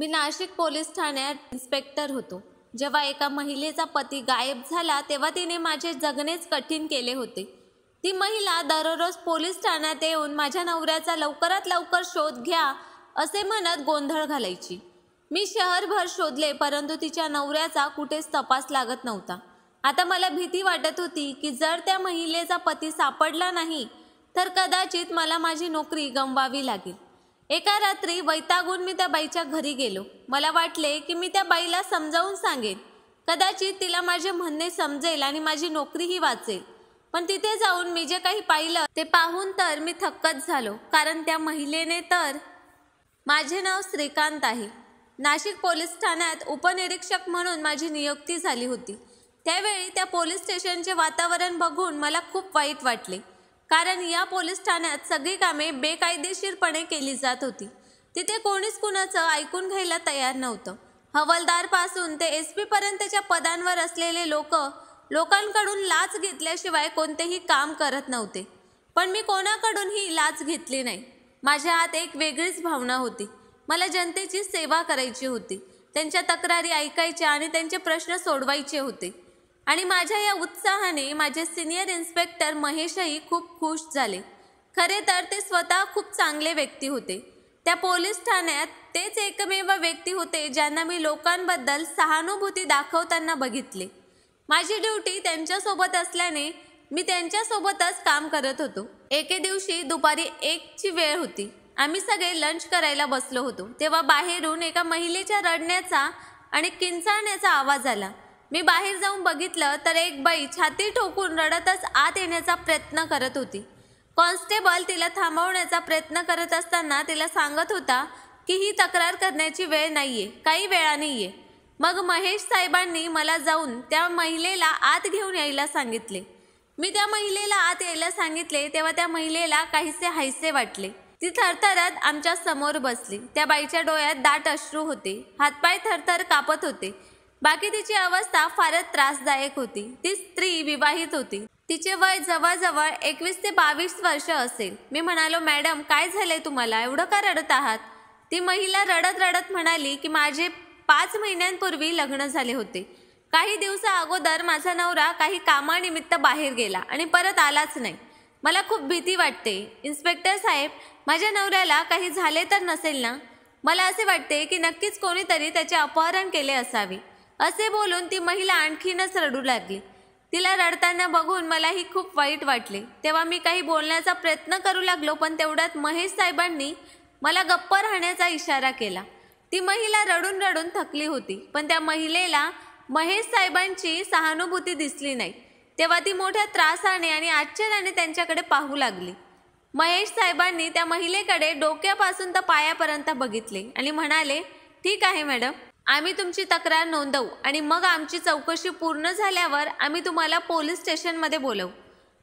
मी Nashik police ठाण्यात inspector होतो. जेव्हा एका महिलेचा पती गायब झाला तेव्हा तिने माझे जगणेच कठीण केले होते. ती महिला दररोज पोलीस ठाण्यात येऊन माझ्या नवऱ्याचा लवकरात लवकर शोध घ्या असे म्हणत गोंधळ घालायची. मी शहरभर शोधले परंतु तिच्या नवऱ्याचा कुठेच तपास लागत नव्हता. आता मला भीती वाटत होती की जर त्या महिलेचा पती सापडला नाही तर कदाचित मला माझी नोकरी गमवावी लागेल. एका रात्री वैतागून मी त्या बाईच्या घरी गेलो. मला वाटले की मी त्या बाईला समजावून सांगेन, कदाचित तिला माझे म्हणणे समजेल आणि माझी नोकरीही वाचेल. पण तिथे जाऊन मी जे काही पाहिलं ते पाहून तर मी थक्कच झालो. कारण त्या महिलेने तर माझे नाव श्रीकांत आहे. नाशिक पोलीस ठाण्यात उपनिरीक्षक म्हणून माझी नियुक्ती झाली होती. त्यावेळी त्या पोलीस स्टेशनचे वातावरण बघून मला खूप वाईट वाटले. कारण या पोलीस ठाण्यात सगळी कामे बेकायदेशीरपणे केली जात होती. तिथे कोणीच कुणाचं ऐकून घ्यायला तयार नव्हतं. हवालदारपासून ते SP पर्यंतच्या पदांवर असलेले लोकांकडून लाच घेतल्याशिवाय कोणतेही काम करत नव्हते. पण मी कोणाकडूनही लाच घेतली नाही. माझ्या हात एक वेगळीच भावना होती. मला जनतेची सेवा करायची होती. त्यांच्या तक्रारी ऐकायच्या आणि त्यांचे प्रश्न सोडवायचे होते. आणि माझ्या या उत्साहाने माझे सिनियर इन्स्पेक्टर महेशही खूप खुश झाले. खरे तर ते स्वतः खूप चांगले व्यक्ती होते. त्या पोलीस ठाण्यात तेच एकमेव व्यक्ती होते ज्यांना मी लोकांबद्दल सहानुभूती दाखवताना बघितले. माझी ड्युटी त्यांच्यासोबत असल्याने मी त्यांच्यासोबतच काम करत होतो. एके दिवशी दुपारी 1ची वेळ होती. आम्ही सगळे लंच करायला बसलो होतो. तेव्हा बाहेरून एका महिलेच्या रडण्याचा आणि किंचाळण्याचा आवाज आला. मी बाहेर जाऊन बघितलं तर एक बाई छाती ठोकून रडतच आत येण्याचा प्रयत्न करत होती. कॉन्स्टेबल तिला थांबवण्याचा प्रयत्न करत असताना तिला सांगत होता की ही तक्रार करण्याची वेळ नाहीये, काही वेळाने ये. मग महेश साहेबांनी मला जाऊन त्या महिलेला आत घेऊन यायला सांगितले. मी त्या महिलेला आत यायला सांगितले तेव्हा त्या महिलेला काहीसे हायसे वाटले. ती थरथरत आमच्या समोर बसली. त्या बाईच्या डोळ्यात दाट अश्रू होते. हातपाय थरथर कापत होते. बाकी तिची अवस्था फारच त्रासदायक होती. ती स्त्री विवाहित होती. तिचे वय जवळजवळ 21 ते 22 वर्ष असेल. मी म्हणालो, मॅडम काय झालंय तुम्हाला, एवढं का रडत आहात? ती महिला रडत रडत म्हणाली की माझे 5 महिन्यांपूर्वी लग्न झाले होते. काही दिवसा अगोदर माझा नवरा काही कामानिमित्त बाहेर गेला आणि परत आलाच नाही. मला खूप भीती वाटते. इन्स्पेक्टर साहेब, माझ्या नवऱ्याला काही झाले तर नसेल ना? मला असे वाटते की नक्कीच कोणीतरी त्याचे अपहरण केले असावे. असे बोलून ती महिला आणखीनच रडू लागली. तिला रडताना बघून मलाही खूप वाईट वाटले. तेव्हा मी काही बोलण्याचा प्रयत्न करू लागलो पण तेवढ्यात महेश साहेबांनी मला गप्प राहण्याचा इशारा केला. ती महिला रडून रडून थकली होती पण त्या महिलेला महेश साहेबांची सहानुभूती दिसली नाही. तेव्हा ती मोठ्या त्रासाने आणि आश्चर्याने त्यांच्याकडे पाहू लागली. महेश साहेबांनी त्या महिलेकडे डोक्यापासून तर पायापर्यंत बघितले आणि म्हणाले, ठीक आहे मॅडम, आम्ही तुमची तक्रार नोंदवू आणि मग आमची चौकशी पूर्ण झाल्यावर आम्ही तुम्हाला पोलीस स्टेशनमध्ये बोलवू.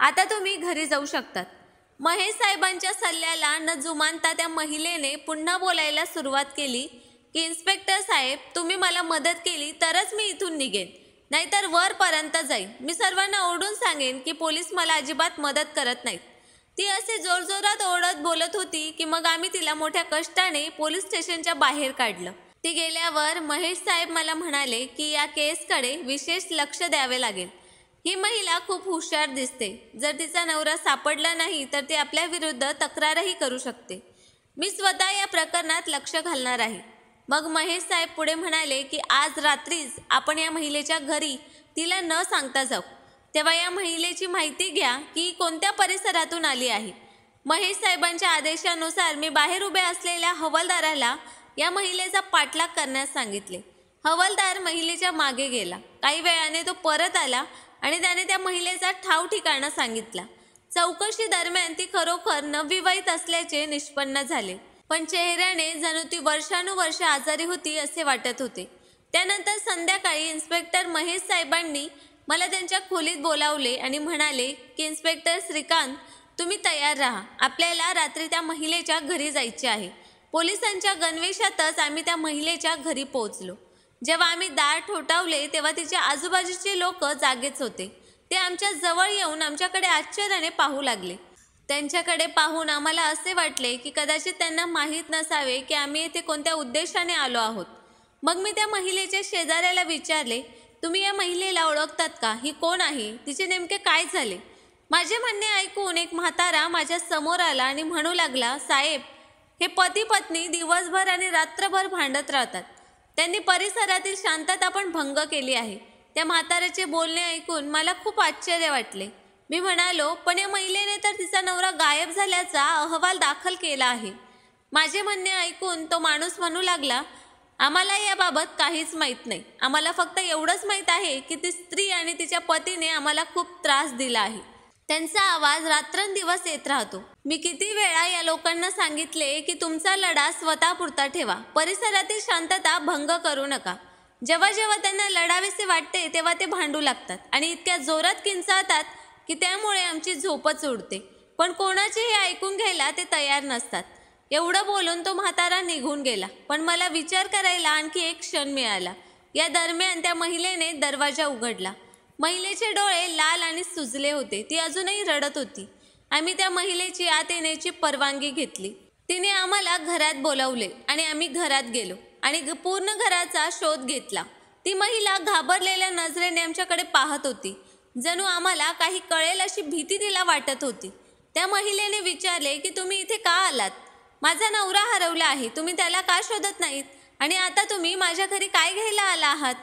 आता तुम्ही घरी जाऊ शकतात. महेश साहेबांच्या सल्ल्याला न जुमानता त्या महिलेने पुन्हा बोलायला सुरुवात केली की इन्स्पेक्टर साहेब, तुम्ही मला मदत केली तरच मी इथून निघेन, नाहीतर वरपर्यंत जाईन. मी सर्वांना ओरडून सांगेन की पोलीस मला अजिबात मदत करत नाहीत. ती असे जोरजोरात ओरडत बोलत होती की मग आम्ही तिला मोठ्या कष्टाने पोलीस स्टेशनच्या बाहेर काढलं. ती गेल्यावर महेश साहेब मला म्हणाले की या केसकडे विशेष लक्ष द्यावे लागेल. ही महिला खूप हुशार दिसते. जर तिचा नवरा सापडला नाही तर ती आपल्या विरुद्ध तक्रारही करू शकते. मी स्वतः या प्रकरणात लक्ष घालणार आहे. मग महेश साहेब पुढे म्हणाले की आज रात्रीच आपण या महिलेच्या घरी तिला न सांगता जाऊ. तेव्हा या महिलेची माहिती घ्या की कोणत्या परिसरातून आली आहे. महेश साहेबांच्या आदेशानुसार मी बाहेर उभे असलेल्या हवालदाराला या महिलेचा पाठलाग करण्यास सांगितले. हवालदार महिलेच्या मागे गेला. काही वेळाने तो परत आला आणि त्याने त्या महिलेचा ठाव ठिकाणा सांगितला. चौकशी दरम्यान ती खरोखर नवविवाहित असल्याचे निष्पन्न झाले. पण चेहऱ्याने जणू ती वर्षानुवर्ष आजारी होती असे वाटत होते. त्यानंतर संध्याकाळी इन्स्पेक्टर महेश साहेबांनी मला त्यांच्या खोलीत बोलावले आणि म्हणाले की इन्स्पेक्टर श्रीकांत, तुम्ही तयार राहा. आपल्याला रात्री त्या महिलेच्या घरी जायचे आहे. पोलिसांच्या गणवेशातच आम्ही त्या महिलेच्या घरी पोहोचलो. जेव्हा आम्ही दार ठोठावले तेव्हा तिच्या आजूबाजूचे लोक जागेच होते. ते आमच्या जवळ येऊन आमच्याकडे आश्चर्याने पाहू लागले. त्यांच्याकडे पाहून आम्हाला असे वाटले की कदाचित त्यांना माहीत नसावे की आम्ही येथे कोणत्या उद्देशाने आलो आहोत. मग मी त्या महिलेच्या शेजाऱ्याला विचारले, तुम्ही या महिलेला ओळखतात का? ही कोण आहे? तिचे नेमके काय झाले? माझे म्हणणे ऐकून एक म्हातारा माझ्या समोर आला आणि म्हणू लागला, साहेब, हे पती पत्नी दिवसभर आणि रात्रभर भांडत राहतात. त्यांनी परिसरातील शांतता पण भंग केली आहे. त्या म्हाताऱ्याचे बोलणे ऐकून मला खूप आश्चर्य वाटले. मी म्हणालो, पण या महिलेने तर तिचा नवरा गायब झाल्याचा अहवाल दाखल केला आहे. माझे म्हणणे ऐकून तो माणूस म्हणू लागला, आम्हाला याबाबत काहीच माहीत नाही. आम्हाला फक्त एवढंच माहीत आहे की ती स्त्री आणि तिच्या पतीने आम्हाला खूप त्रास दिला आहे. त्यांचा आवाज रात्रंदिवस येत राहतो. मी किती वेळा या लोकांना सांगितले की तुमचा लढा स्वतःपुरता ठेवा, परिसरातील शांतता भंग करू नका. जेव्हा जेव्हा त्यांना लढावेसे वाटते तेव्हा ते भांडू लागतात आणि इतक्या जोरात किंचाळतात की त्यामुळे आमची झोपच उडते. पण कोणाचेही ऐकून घ्यायला ते तयार नसतात. एवढं बोलून तो म्हातारा निघून गेला. पण मला विचार करायला आणखी एक क्षण मिळाला. या दरम्यान त्या महिलेने दरवाजा उघडला. महिलेचे डोळे लाल आणि सुजले होते. ती अजूनही रडत होती. आम्ही त्या महिलेची आत येण्याची परवानगी घेतली. तिने आम्हाला घरात बोलावले आणि आम्ही घरात गेलो आणि पूर्ण घराचा शोध घेतला. ती महिला घाबरलेल्या नजरेने आमच्याकडे पाहत होती. जणू आम्हाला काही कळेल अशी भीती तिला वाटत होती. त्या महिलेने विचारले की तुम्ही इथे का आलात? माझा नवरा हरवला आहे. तुम्ही त्याला का शोधत नाहीत? आणि आता तुम्ही माझ्या घरी काय घ्यायला आला आहात?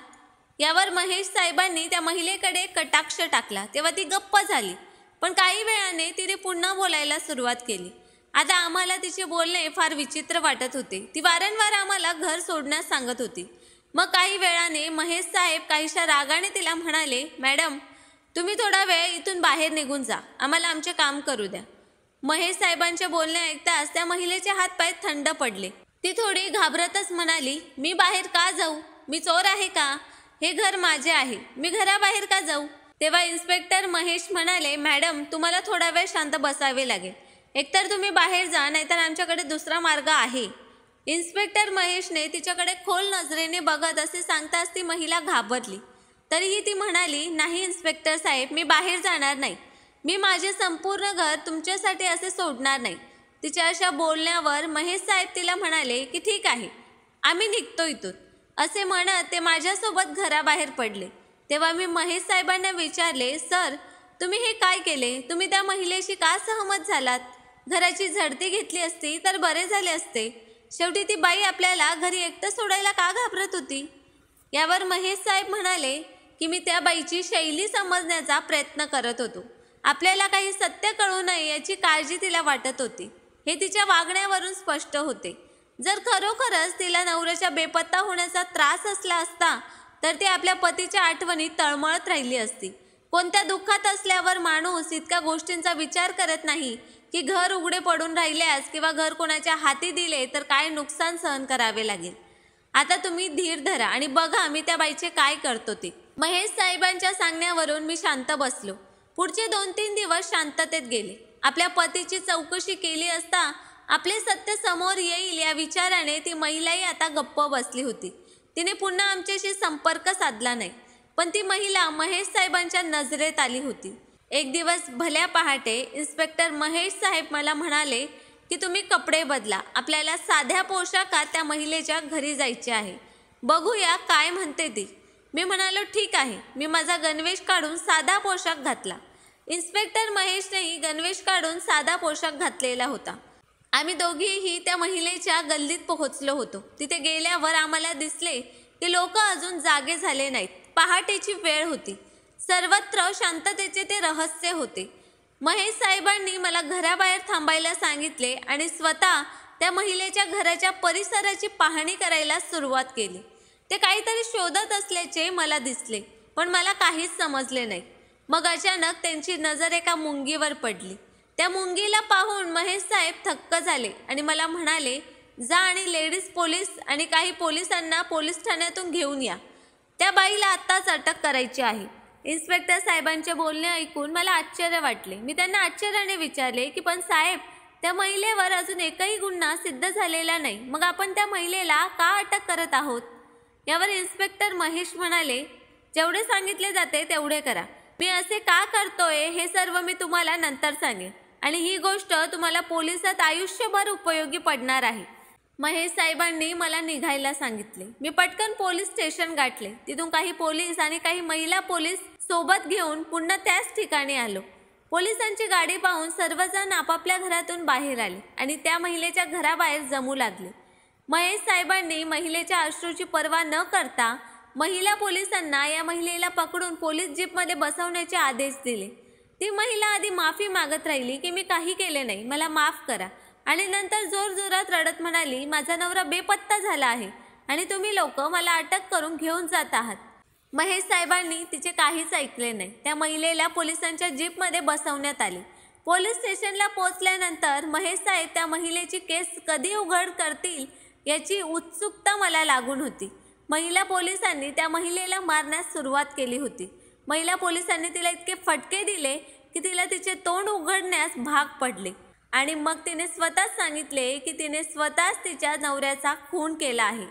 यावर महेश साहेबांनी त्या महिलेकडे कटाक्ष टाकला. तेव्हा ती गप्प झाली. पण काही वेळाने तिने पुन्हा बोलायला सुरुवात केली. आता आम्हाला तिचे बोलणे फार विचित्र वाटत होते. ती वारंवार आम्हाला घर सोडण्यास सांगत होती. मग काही वेळाने महेश साहेब काहीशा रागाने तिला म्हणाले, मॅडम, तुम्ही थोडा वेळ इथून बाहेर निघून जा. आम्हाला आमचे काम करू द्या. महेश साहेबांचे बोलणे ऐकताच त्या महिलेचे हातपाय थंड पडले. ती थोडी घाबरतच म्हणाली, मी बाहेर का जाऊ? मी चोर आहे का? हे घर माझे आहे. मी घराबाहेर का जाऊ? तेव्हा इन्स्पेक्टर महेश म्हणाले, मॅडम, तुम्हाला थोडा वेळ शांत बसावे लागेल. एकतर तुम्ही बाहेर जा, नाहीतर आमच्याकडे दुसरा मार्ग आहे. इन्स्पेक्टर महेशने तिच्याकडे खोल नजरेने बघत असे सांगताच ती महिला घाबरली. तरीही ती म्हणाली, नाही इन्स्पेक्टर साहेब, मी बाहेर जाणार नाही. मी माझे संपूर्ण घर तुमच्यासाठी असे सोडणार नाही. तिच्या अशा बोलण्यावर महेश साहेब तिला म्हणाले की ठीक आहे, आम्ही निघतो इथून. असे म्हणत ते माझ्यासोबत घराबाहेर पडले. तेव्हा मी महेश साहेबांना विचारले, सर, तुम्ही हे काय केले? तुम्ही त्या महिलेशी का सहमत झालात? घराची झडती घेतली असती तर बरे झाले असते. शेवटी ती बाई आपल्याला घरी एकटं सोडायला का घाबरत होती? यावर महेश साहेब म्हणाले की मी त्या बाईची शैली समजण्याचा प्रयत्न करत होतो. आपल्याला काही सत्य कळू नये याची काळजी तिला वाटत होती. हे तिच्या वागण्यावरून स्पष्ट होते. जर खरोखरच तिला नवऱ्याच्या बेपत्ता होण्याचा त्रास असला असता तर ती आपल्या पतीच्या आठवणीत तळमळत राहिली असती. कोणत्या दुःखात असल्यावर माणूस इतक्या गोष्टींचा विचार करत नाही की घर उघडे पडून राहिल्यास किंवा घर कोणाच्या हाती दिले तर काय नुकसान सहन करावे लागेल. आता तुम्ही धीर धरा आणि बघा मी त्या बाईचे काय करतो ते. महेश साहेबांच्या सांगण्यावरून मी शांत बसलो. पुढचे 2-3 दिवस शांततेत गेले. आपल्या पतीची चौकशी केली असता आपले सत्य समोर येईल या विचाराने ती महिलाही आता गप्प बसली होती. तिने पुन्हा आमच्याशी संपर्क साधला नाही. पण ती महिला महेश साहेबांच्या नजरेत आली होती. एक दिवस भल्या पहाटे इन्स्पेक्टर महेश साहेब मला म्हणाले की तुम्ही कपडे बदला. आपल्याला साध्या पोशाखात त्या महिलेच्या घरी जायचे आहे. बघूया काय म्हणते ती. मी म्हणालो, ठीक आहे. मी माझा गणवेश काढून साधा पोशाख घातला. इन्स्पेक्टर महेशनेही गणवेश काढून साधा पोशाख घातलेला होता. आम्ही दोघीही त्या महिलेच्या गल्लीत पोहोचलो होतो. तिथे गेल्यावर आम्हाला दिसले की लोक अजून जागे झाले नाहीत. पहाटेची वेळ होती. सर्वत्र शांततेचे ते रहस्य होते. महेश साहेबांनी मला घराबाहेर थांबायला सांगितले आणि स्वतः त्या महिलेच्या घराच्या परिसराची पाहणी करायला सुरुवात केली. ते काहीतरी शोधत असल्याचे मला दिसले, पण मला काहीच समजले नाही. मग अचानक त्यांची नजर एका मुंगीवर पडली. त्या मुंगीला पाहून महेश साहेब थक्क झाले आणि मला म्हणाले, जा आणि लेडीज पोलीस आणि काही पोलिसांना पोलीस ठाण्यातून घेऊन या. त्या बाईला आत्ताच अटक करायची आहे. इन्स्पेक्टर साहेबांचे बोलणे ऐकून मला आश्चर्य वाटले. मी त्यांना आश्चर्याने विचारले की पण साहेब, त्या महिलेवर अजून एकही गुन्हा सिद्ध झालेला नाही. मग आपण त्या महिलेला का अटक करत आहोत? यावर इन्स्पेक्टर महेश म्हणाले, जेवढे सांगितले जाते तेवढे करा. मी असे का करतोय हे सर्व मी तुम्हाला नंतर सांगेन. आणि ही गोष्ट तुम्हाला पोलिसात आयुष्यभर उपयोगी पडणार आहे. महेश साहेबांनी मला निघायला सांगितले. मी पटकन पोलीस स्टेशन गाठले. तिथून काही पोलीस आणि काही महिला पोलीस सोबत घेऊन पुन्हा त्याच ठिकाणी आलो. पोलिसांची गाडी पाहून सर्वजण आपापल्या घरातून बाहेर आले आणि त्या महिलेच्या घराबाहेर जमू लागले. महेश साहेबांनी महिलेच्या अश्रूची पर्वा न करता महिला पोलिसांना या महिलेला पकडून पोलीस जीपमध्ये बसवण्याचे आदेश दिले. ती महिला आधी माफी मागत राहिली की मी काही केले नाही, मला माफ करा, आणि नंतर जोरजोरात रडत म्हणाली, माझा नवरा बेपत्ता झाला आहे आणि तुम्ही लोक मला अटक करून घेऊन जात आहात. महेश साहेबांनी तिचे काहीच ऐकले नाही. त्या महिलेला पोलिसांच्या जीपमध्ये बसवण्यात आले. पोलीस स्टेशनला पोहोचल्यानंतर महेश साहेब त्या महिलेची केस कधी उघड करतील याची उत्सुकता मला लागून होती. महिला पोलिसांनी त्या महिलेला मारण्यास सुरुवात केली होती. महिला पोलिसांनी तिला इतके फटके दिले की तिला तिचे तोंड उघडण्यास भाग पडले आणि मग तिने स्वतःच सांगितले की तिने स्वतःच तिच्या नवऱ्याचा खून केला आहे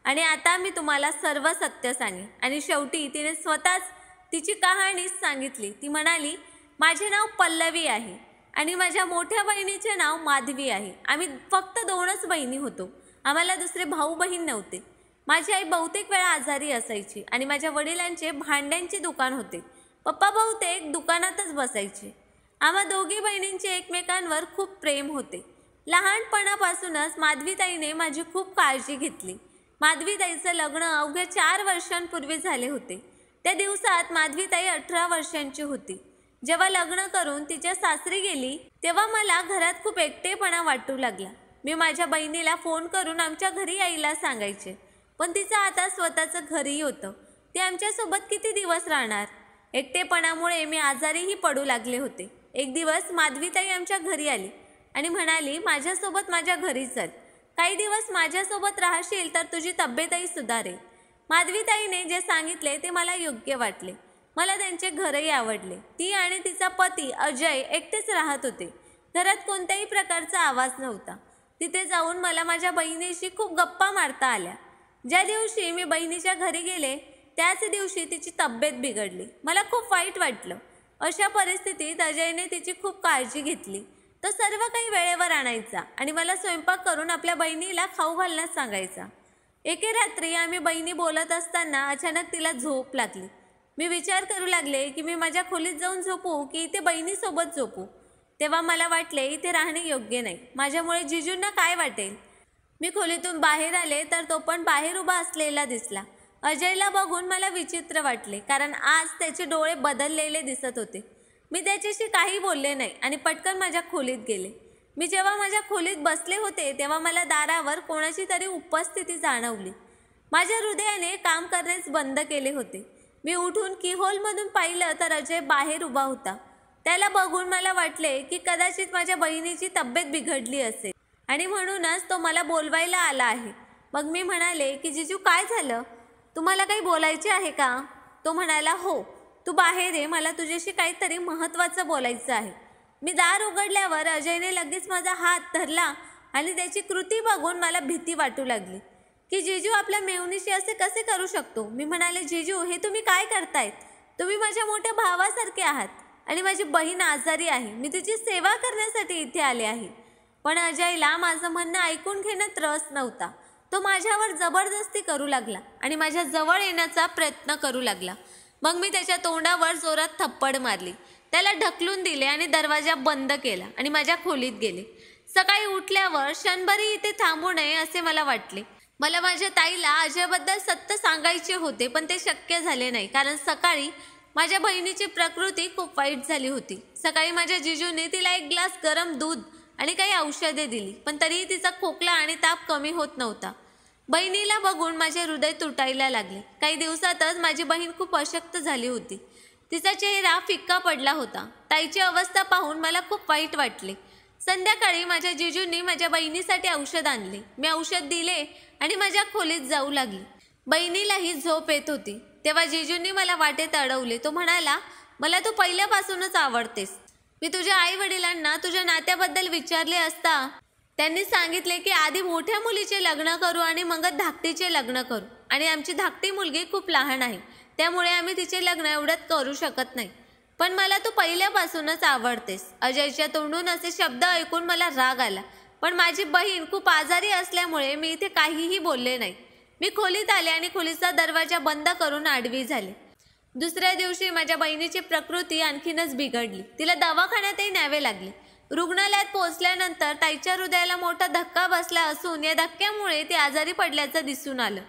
आणि आता मी तुम्हाला सर्व सत्य सांगेन. आणि शेवटी तिने स्वतःच तिची कहाणीच सांगितली. ती म्हणाली, माझे नाव पल्लवी आहे आणि माझ्या मोठ्या बहिणीचे नाव माधवी आहे. आम्ही फक्त 2च बहिणी होतो. आम्हाला दुसरे भाऊ बहीण नव्हते. माझी आई बहुतेक वेळा आजारी असायची आणि माझ्या वडिलांचे भांड्यांचे दुकान होते. पप्पा बहुतेक दुकानातच बसायचे. आम्हा दोघी बहिणींचे एकमेकांवर खूप प्रेम होते. लहानपणापासूनच माधवीताईने माझी खूप काळजी घेतली. माधवीताईचं लग्न अवघ्या 4 वर्षांपूर्वी झाले होते. त्या दिवसात माधवीताई 18 वर्षांची होती. जेव्हा लग्न करून तिच्या सासरी गेली तेव्हा मला घरात खूप एकटेपणा वाटू लागला. मी माझ्या बहिणीला फोन करून आमच्या घरी यायला सांगायचे, पण तिचं आता स्वतःचं घरही होतं. ती आमच्यासोबत किती दिवस राहणार? एकटेपणामुळे मी आजारीही पडू लागले होते. एक दिवस माधवीताई आमच्या घरी आली आणि म्हणाली, माझ्यासोबत माझ्या घरी चल, काही दिवस माझ्यासोबत राहशील तर तुझी तब्येतही सुधारेल. माधवीताईने जे सांगितले ते मला योग्य वाटले. मला त्यांचे घरही आवडले. ती आणि तिचा पती अजय एकटेच राहत होते. घरात कोणत्याही प्रकारचा आवाज नव्हता. तिथे जाऊन मला माझ्या बहिणीशी खूप गप्पा मारता आल्या. ज्या दिवशी मी बहिणीच्या घरी गेले त्याच दिवशी तिची तब्येत बिघडली. मला खूप वाईट वाटलं. अशा परिस्थितीत अजयने तिची खूप काळजी घेतली. तो सर्व काही वेळेवर आणायचा आणि मला स्वयंपाक करून आपल्या बहिणीला खाऊ घालण्यास सांगायचा. एके रात्री आम्ही बहिणी बोलत असताना अचानक तिला झोप लागली. मी विचार करू लागले की मी माझ्या खोलीत जाऊन झोपू की इथे बहिणीसोबत झोपू. तेव्हा मला वाटले इथे राहणे योग्य नाही. माझ्यामुळे जिजूंना काय वाटेल? मी खोलीतून बाहेर आले तर तो पण बाहेर उभा असलेला दिसला. अजयला बघून मला विचित्र वाटले, कारण आज त्याचे डोळे बदललेले दिसत होते. मी त्याच्याशी काही बोलले नाही आणि पटकन माझ्या खोलीत गेले. मी जेव्हा माझ्या खोलीत बसले होते तेव्हा मला दारावर कोणाची तरी उपस्थिती जाणवली. माझ्या हृदयाने काम करण्यास बंद केले होते. मी उठून कीहोलमधून पाहिलं तर अजय बाहेर उभा होता. त्याला बघून मला वाटले की कदाचित माझ्या बहिणीची तब्येत बिघडली असेल आणि म्हणूनच तो मला बोलवायला आला आहे. मग मी म्हणाले की जिजू काय झालं? तुम्हाला काही बोलायचे आहे का? तो म्हणाला, हो, तू बाहेर ये, मला तुझ्याशी काहीतरी महत्त्वाचं बोलायचं आहे. मी दार उघडल्यावर अजयने लगेच माझा हात धरला आणि त्याची कृती बघून मला भीती वाटू लागली की जिजू आपल्या मेहुणीशी असे कसे करू शकतो. मी म्हणाले, जिजू हे तुम्ही काय करतायत? तुम्ही माझ्या मोठ्या भावासारखे आहात आणि माझी बहीण आजारी आहे. मी तिची सेवा करण्यासाठी इथे आले आहे. पण अजयला माझं म्हणणं ऐकून घेण्यात रस नव्हता. तो माझ्यावर जबरदस्ती करू लागला आणि माझ्या जवळ येण्याचा प्रयत्न करू लागला. मग मी त्याच्या तोंडावर जोरात थप्पड मारली, त्याला ढकलून दिले आणि दरवाजा बंद केला आणि माझ्या खोलीत गेले. सकाळी उठल्यावर क्षणभरही इथे थांबू नये असे मला वाटले. मला माझ्या ताईला अजयबद्दल सत्य सांगायचे होते, पण ते शक्य झाले नाही, कारण सकाळी माझ्या बहिणीची प्रकृती खूप वाईट झाली होती. सकाळी माझ्या जिजूने तिला 1 ग्लास गरम दूध आणि काही औषधे दिली, पण तरीही तिचा खोकला आणि ताप कमी होत नव्हता. बहिणीला बघून माझे हृदय तुटायला लागले. काही दिवसातच माझी बहीण खूप अशक्त झाली होती. तिचा चेहरा फिक्का पडला होता. ताईची अवस्था पाहून मला खूप वाईट वाटले. संध्याकाळी माझ्या जिजूंनी माझ्या बहिणीसाठी औषध आणले. मी औषध दिले आणि माझ्या खोलीत जाऊ लागली. बहिणीलाही झोप येत होती. तेव्हा जिजूंनी मला वाटेत अडवले. तो म्हणाला, मला तू पहिल्यापासूनच आवडतेस. मी तुझ्या आई वडिलांना तुझ्या नात्याबद्दल विचारले असता त्यांनी सांगितले की आधी मोठ्या मुलीचे लग्न करू आणि मग धाकटीचे लग्न करू, आणि आमची धाकटी मुलगी खूप लहान आहे, त्यामुळे आम्ही तिचे लग्न एवढ्यात करू शकत नाही. पण मला तू पहिल्यापासूनच आवडतेस. अजयच्या तोंडून असे शब्द ऐकून मला राग आला. पण माझी बहीण खूप आजारी असल्यामुळे मी इथे काहीही बोलले नाही. मी खोलीत आले आणि खोलीचा दरवाजा बंद करून आडवी झाले. दुसऱ्या दिवशी माझ्या बहिणीची प्रकृती आणखीनच बिघडली. तिला दवाखान्यातही न्यावे लागले. रुग्णालयात पोहोचल्यानंतर ताईच्या हृदयाला मोठा धक्का बसला असून या धक्क्यामुळे ती आजारी पडल्याचं दिसून आलं.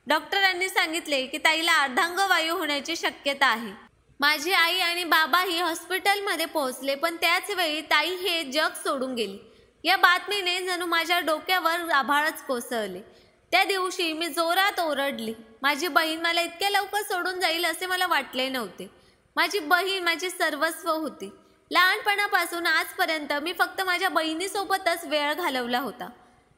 डॉक्टरांनी सांगितले की ताईला अर्धांगवायू होण्याची शक्यता आहे. माझी आई आणि बाबाही हॉस्पिटलमध्ये पोहोचले, पण त्याच वेळी ताई हे जग सोडून गेली. या बातमीने जणू माझ्या डोक्यावर आभाळच कोसळले. त्या दिवशी मी जोरात ओरडली. माझी बहीण मला इतक्या लवकर सोडून जाईल असे मला वाटले नव्हते. माझी बहीण माझी सर्वस्व होती. लहानपणापासून आजपर्यंत मी फक्त माझ्या बहिणीसोबतच वेळ घालवला होता.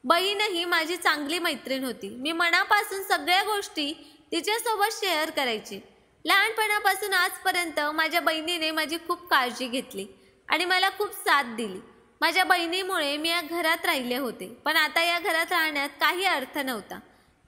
बहीणही माझी चांगली मैत्रीण होती. मी मनापासून सगळ्या गोष्टी तिच्यासोबत शेअर करायची. लहानपणापासून आजपर्यंत माझ्या बहिणीने माझी खूप काळजी घेतली आणि मला खूप साथ दिली. माझ्या बहिणीमुळे मी या घरात राहिले होते, पण आता या घरात राहण्यात काही अर्थ नव्हता.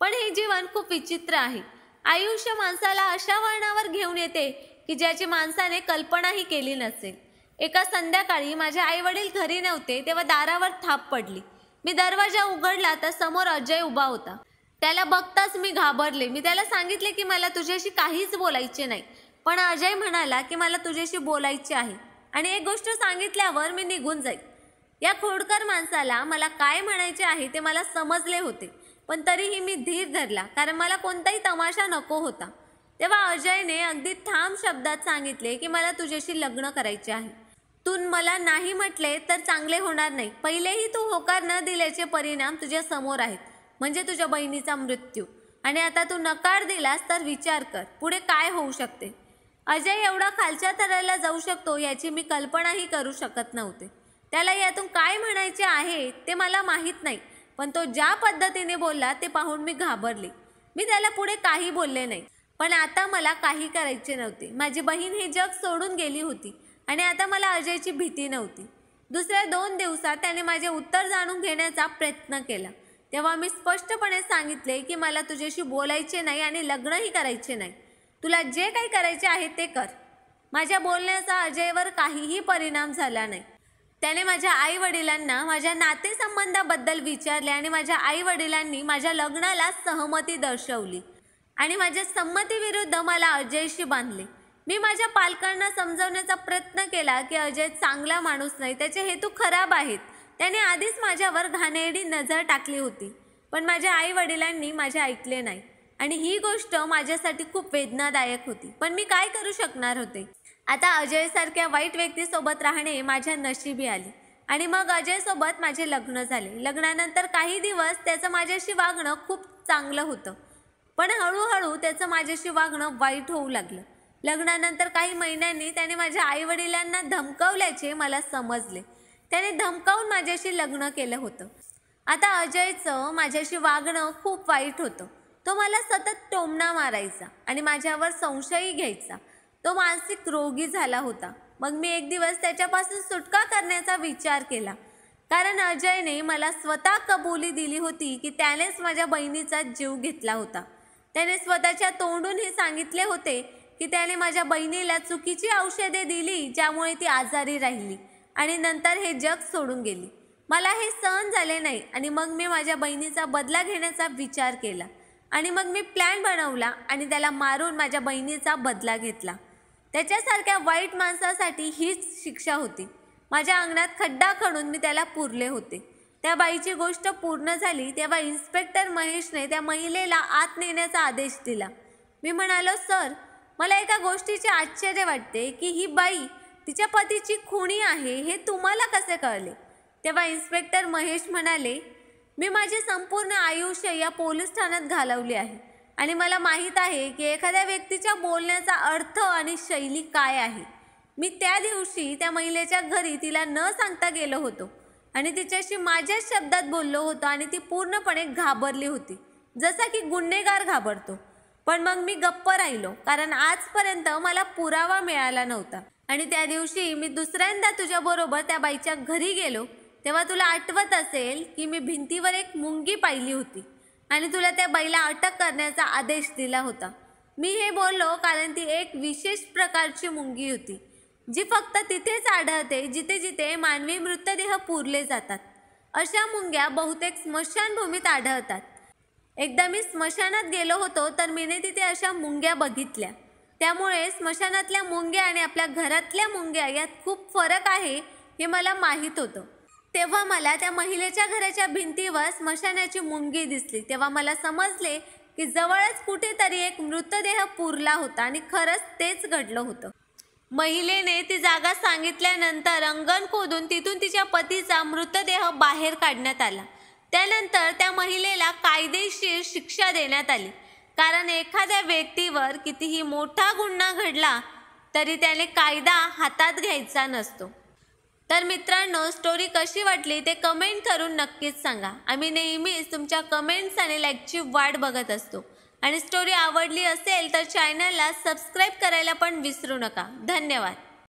पण हे जीवन खूप विचित्र आहे. आयुष्य माणसाला अशा वळणावर घेऊन येते की ज्याची माणसाने कल्पनाही केली नसेल. एका संध्याकाळी माझे आईवडील घरी नव्हते तेव्हा दारावर थाप पडली. मी दरवाजा उघडला तर समोर अजय उभा होता. त्याला बघताच मी घाबरले. मी त्याला सांगितले की मला तुझ्याशी काहीच बोलायचे नाही. पण अजय म्हणाला की मला तुझ्याशी बोलायचे आहे आणि एक गोष्ट सांगितल्यावर मी निघून जाईल. या खोडकर माणसाला मला काय म्हणायचे आहे ते मला समजले होते, पण तरीही मी धीर धरला, कारण मला कोणताही तमाशा नको होता. तेव्हा अजयने अगदी ठाम शब्दात सांगितले की मला तुझ्याशी लग्न करायचे आहे. तू मला नाही म्हटले तर चांगले होणार नाही. पहिलेही तू होकार न दिल्याचे परिणाम तुझ्या समोर आहेत, म्हणजे तुझ्या बहिणीचा मृत्यू. आणि आता तू नकार दिलास तर विचार कर पुढे काय होऊ शकते. अजय एवढा खालच्या थराला जाऊ शकतो याची मी कल्पनाही करू शकत नव्हते. त्याला यातून काय म्हणायचे आहे ते मला माहीत नाही, पण तो ज्या पद्धतीने बोलला ते पाहून मी घाबरले. मी त्याला पुढे काही बोलले नाही. पण आता मला काही करायचे नव्हते. माझी बहीण हे जग सोडून गेली होती आणि आता मला अजयची भीती नव्हती. दुसऱ्या 2 दिवसात त्याने माझे उत्तर जाणून घेण्याचा प्रयत्न केला. तेव्हा मी स्पष्टपणे सांगितले की मला तुझ्याशी बोलायचे नाही आणि लग्नही करायचे नाही. तुला जे काही करायचे आहे ते कर. माझ्या बोलण्याचा अजयवर काहीही परिणाम झाला नाही. त्याने माझ्या आईवडिलांना माझ्या नातेसंबंधाबद्दल विचारले आणि माझ्या आईवडिलांनी माझ्या लग्नाला सहमती दर्शवली आणि माझ्या संमतीविरुद्ध मला अजयशी बांधले. मी माझ्या पालकांना समजवण्याचा प्रयत्न केला की अजय चांगला माणूस नाही, त्याचे हेतू खराब आहेत. त्याने आधीच माझ्यावर घाणेरडी नजर टाकली होती, पण माझ्या आईवडिलांनी माझे ऐकले नाही आणि ही गोष्ट माझ्यासाठी खूप वेदनादायक होती. पण मी काय करू शकणार होते. आता अजयसारख्या वाईट व्यक्तीसोबत राहणे माझ्या नशिबी आले आणि मग अजयसोबत माझे लग्न झाले. लग्नानंतर काही दिवस त्याचं माझ्याशी वागणं खूप चांगलं होतं, पण हळूहळू त्याचं माझ्याशी वागणं वाईट होऊ लागलं. लग्नानंतर काही महिन्यांनी त्याने माझ्या आईवडिलांना धमकावल्याचे मला समजले. त्याने धमकावून माझ्याशी लग्न केलं होतं. आता अजयचं माझ्याशी वागणं खूप वाईट होतं. तो मला सतत टोमणा मारायचा आणि माझ्यावर संशयही घ्यायचा. तो मानसिक रोगी झाला होता. मग मी एक दिवस त्याच्यापासून सुटका करण्याचा विचार केला, कारण अजयने मला स्वतः कबुली दिली होती की त्यानेच माझ्या बहिणीचा जीव घेतला होता. त्याने स्वतःच्या तोंडून हे सांगितले होते की त्याने माझ्या बहिणीला चुकीची औषधे दिली, ज्यामुळे ती आजारी राहिली आणि नंतर हे जग सोडून गेली. मला हे सहन झाले नाही आणि मग मी माझ्या बहिणीचा बदला घेण्याचा विचार केला आणि मग मी प्लॅन बनवला आणि त्याला मारून माझ्या बहिणीचा बदला घेतला. त्याच्यासारख्या वाईट माणसासाठी हीच शिक्षा होती. माझ्या अंगणात खड्डा खणून मी त्याला पुरले होते. त्या बाईची गोष्ट पूर्ण झाली तेव्हा इन्स्पेक्टर महेशने त्या महिलेला आत नेण्याचा आदेश दिला. मी म्हणालो, सर, मला एका गोष्टीचे आश्चर्य वाटते की ही बाई तिच्या पतीची खुनी आहे हे तुम्हाला कसे कळले. तेव्हा इन्स्पेक्टर महेश म्हणाले, मी माझे संपूर्ण आयुष्य या पोलीस ठाण्यात घालवले आहे आणि मला माहीत आहे की एखाद्या व्यक्तीच्या बोलण्याचा अर्थ आणि शैली काय आहे. मी त्या दिवशी त्या महिलेच्या घरी तिला न सांगता गेलो होतो आणि तिच्याशी माझ्याच शब्दात बोललो होतो आणि ती पूर्णपणे घाबरली होती, जसा की गुन्हेगार घाबरतो. पण मग मी गप्प राहिलो, कारण आजपर्यंत मला पुरावा मिळाला नव्हता. आणि त्या दिवशी मी दुसऱ्यांदा तुझ्याबरोबर त्या बाईच्या घरी गेलो तेव्हा तुला आठवत असेल की मी भिंतीवर एक मुंगी पाहिली होती आणि तुला त्या बाईला अटक करण्याचा आदेश दिला होता. मी हे बोललो कारण ती एक विशेष प्रकारची मुंगी होती. जी फक्त तिथेच आढळते जिथे जिथे मानवी मृतदेह पुरले जातात. अशा मुंग्या बहुतेक स्मशानभूमीत आढळतात. एकदा मी स्मशानात गेलो होतो तर मीने तिथे अशा मुंग्या बघितल्या. त्यामुळे स्मशानातल्या मुंग्या आणि आपल्या घरातल्या मुंग्या यात खूप फरक आहे हे मला माहीत होतं. तेव्हा मला त्या महिलेच्या घराच्या भिंतीवर स्मशानाची मुंगी दिसली. तेव्हा मला समजले की जवळच कुठेतरी एक मृतदेह पुरला होता आणि खरंच तेच घडलं होतं. महिलेने ती जागा सांगितल्यानंतर अंगण खोदून तिथून तिच्या पतीचा मृतदेह बाहेर काढण्यात आला. त्यानंतर त्या महिलेला कायदेशीर शिक्षा देण्यात आली, कारण एखाद्या व्यक्तीवर कितीही मोठा गुन्हा घडला तरी त्याने कायदा हातात घ्यायचा नसतो. तर मित्रांनो, स्टोरी कशी वाटली ते कमेंट करून नक्कीच सांगा. आम्ही नेहमीच तुमच्या कमेंट्स आणि लाईकची वाट बघत असतो. आणि स्टोरी आवडली असेल तर चॅनलला सबस्क्राईब करायला पण विसरू नका. धन्यवाद.